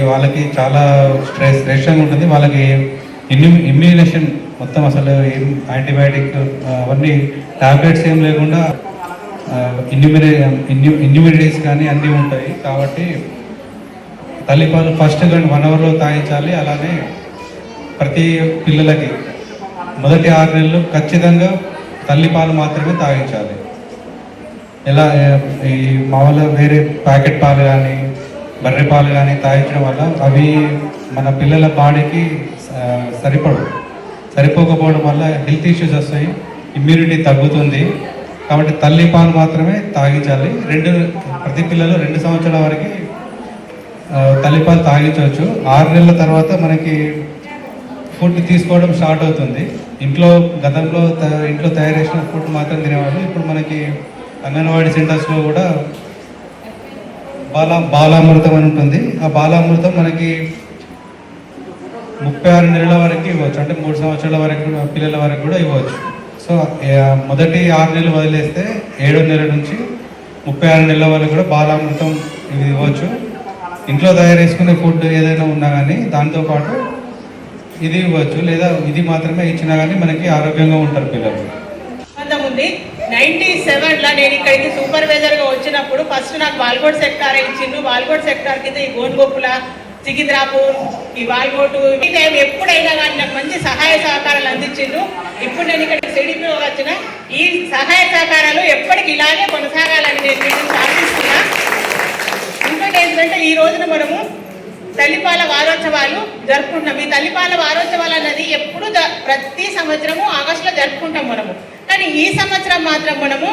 వాళ్ళకి చాలా స్ట్రెస్గా ఉంటుంది. వాళ్ళకి ఇమ్యూనేషన్ మొత్తం అసలు ఏం యాంటీబయాటిక్ అవన్నీ టాబ్లెట్స్ ఏం లేకుండా ఇన్యూమినిటీస్ కానీ అన్నీ ఉంటాయి. కాబట్టి తల్లిపాలు ఫస్ట్ 1 అవర్లో తాగించాలి. అలానే ప్రతి పిల్లలకి మొదటి 6 నెలలు ఖచ్చితంగా తల్లిపాలు మాత్రమే తాగించాలి. ఎలా ఈ మామూలుగా వేరే ప్యాకెట్ పాలు కానీ బర్రె పాలు కానీ తాగించడం వల్ల అవి మన పిల్లల బాడీకి సరిపోకపోవడం వల్ల హెల్త్ ఇష్యూస్ వస్తాయి, ఇమ్యూనిటీ తగ్గుతుంది. కాబట్టి తల్లి పాలు మాత్రమే తాగించాలి. ప్రతి పిల్లలు 2 సంవత్సరాల వరకు తల్లిపాలు తాగించవచ్చు. 6 నెలల తర్వాత మనకి ఫుడ్ తీసుకోవడం స్టార్ట్ అవుతుంది. గతంలో ఇంట్లో తయారు చేసిన ఫుడ్ మాత్రం తినేవాళ్ళు. ఇప్పుడు మనకి అంగన్వాడీ సెంటర్స్లో కూడా బాలామృతం అని ఉంటుంది. ఆ బాలామృతం మనకి 36 నెలల వరకు ఇవ్వచ్చు, అంటే 3 సంవత్సరాల వరకు పిల్లల వరకు కూడా ఇవ్వచ్చు. సో మొదటి 6 నెలలు వదిలేస్తే 7వ నెల నుంచి 36 నెలల వరకు కూడా బాలామృతం ఇది ఇవ్వచ్చు. ఇంట్లో తయారు చేసుకునే ఫుడ్ ఏదైనా ఉన్నా కానీ దాంతోపాటు ఇది ఇవ్వచ్చు, లేదా ఇది మాత్రమే ఇచ్చినా కానీ మనకి ఆరోగ్యంగా ఉంటారు పిల్లలు. ఉంది 97లో నేను ఇక్కడికి సూపర్వైజర్గా వచ్చినప్పుడు ఫస్ట్ నాకు వాల్కోట్ సెక్టార్ ఇచ్చిండు. వాల్కోట్ సెక్టార్ కింద ఈ గోన్గోపుల, సికింద్రాపూర్, ఈ వాల్కోటు ఎప్పుడైనా కానీ నాకు మంచి సహాయ సహకారాలు అందించిండు. ఇప్పుడు నేను ఇక్కడ సిడిపిఓ వచ్చిన ఈ సహాయ సహకారాలు ఎప్పటికి ఇలాగే కొనసాగాలని నేను ప్రార్థిస్తున్నా. ఇంకోటి ఏంటంటే ఈ రోజున మనము తల్లిపాల వారోత్సవాలు జరుపుకుంటాం. ఈ తల్లిపాల వారోత్సవాలు అన్నది ఎప్పుడు ప్రతి సంవత్సరము ఆగస్టులో జరుపుకుంటాం మనము. కానీ ఈ సంవత్సరం మాత్రం మనము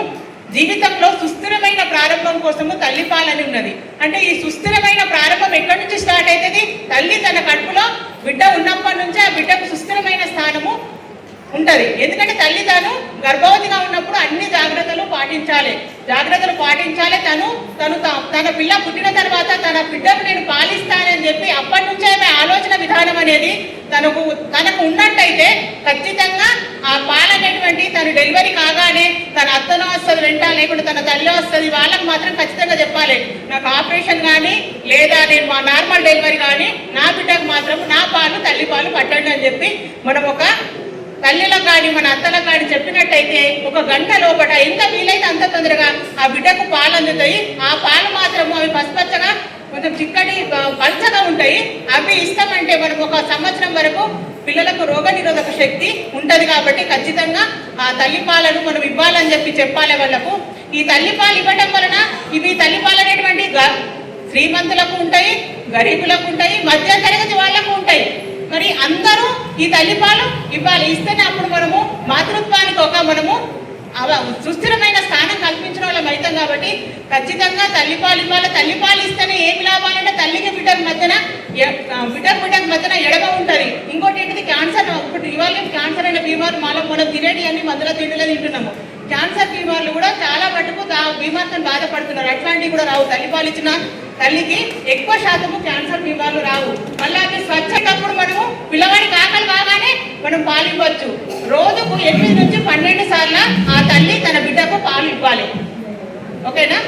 జీవితంలో సుస్థిరమైన ప్రారంభం కోసము తల్లిపాలని ఉన్నది. అంటే ఈ సుస్థిరమైన ప్రారంభం ఎక్కడి నుంచి స్టార్ట్ అవుతుంది? తల్లి తన కడుపులో బిడ్డ ఉన్నప్పటి నుంచి ఆ బిడ్డకు సుస్థిరమైన స్థానము ఉంటుంది. ఎందుకంటే తల్లి తాను గర్భవతిగా ఉన్నప్పుడు అన్ని జాగ్రత్తలు పాటించాలి. తన పిల్ల పుట్టిన తర్వాత తన బిడ్డకు నేను పాలిస్తానని చెప్పి అప్పటి నుంచే ఆమె ఆలోచన విధానం అనేది తనకు ఉన్నట్టయితే ఖచ్చితంగా ఆ పాలనేటువంటి తను డెలివరీ కాగానే తన అత్తనో వస్తుంది వెంట, లేకుంటే తన తల్లి వస్తుంది, వాళ్ళకు మాత్రం ఖచ్చితంగా చెప్పాలి నాకు ఆపరేషన్ కానీ లేదా నేను మా నార్మల్ డెలివరీ కానీ నా బిడ్డకు మాత్రం నా పాలు తల్లి పాలు పట్టండి అని చెప్పి మనం ఒక తల్లిలకు కానీ మన అత్తలకు కానీ చెప్పినట్టయితే 1 గంట లోపల ఎంత వీలైతే అంత తొందరగా ఆ బిడ్డకు పాలు అందుతాయి. ఆ పాలు మాత్రము అవి పసుపచ్చగా కొంచెం చిక్కటి పచ్చగా ఉంటాయి. అవి ఇస్తామంటే మనం 1 సంవత్సరం వరకు పిల్లలకు రోగనిరోధక శక్తి ఉంటుంది. కాబట్టి ఖచ్చితంగా ఆ తల్లిపాలను మనం ఇవ్వాలని చెప్పాలి వాళ్ళకు. ఈ తల్లిపాలు ఇవ్వడం వలన ఇవి తల్లిపాలు అనేటువంటి శ్రీమంతులకు ఉంటాయి, గరీబులకు ఉంటాయి, మధ్య తరగతి వాళ్ళకు ఉంటాయి. మరి అందరూ ఈ తల్లిపాలు ఇవ్వాలి. ఇస్తేనే అప్పుడు మనము మాతృత్వానికి మనము సుస్థిరమైన స్థానం కల్పించిన వాళ్ళం అవుతాం. కాబట్టి ఖచ్చితంగా తల్లిపాలు ఇవ్వాలి. తల్లిపాలు ఇస్తేనే ఏమి లాభాలంటే తల్లికి బిడ్డకు మధ్యన ఎడమ ఉంటుంది. ఇంకోటి ఏంటిది క్యాన్సర్. ఇప్పుడు ఇవాళ క్యాన్సర్ అయిన బీమారు మనం తినేటి అన్ని మందుల తిండిలో తింటున్నాము. క్యాన్సర్ బీమార్లు కూడా చాలా మటుకు బీమార్తో బాధపడుతున్నారు. అట్లాంటివి కూడా రావు. తల్లిపాలు ఇచ్చిన తల్లికి ఎక్కువ శాతము క్యాన్సర్ బీమార్లు రావు. మళ్ళీ అవి స్వచ్ఛతప్పుడు మనము పిల్లవాడికి ఆకలి కాగానే మనం పాలు ఇవ్వచ్చు. రోజుకు 8 నుంచి 12 సార్లు ఆ తల్లి తన బిడ్డకు పాలు ఇవ్వాలి. ఓకేనా?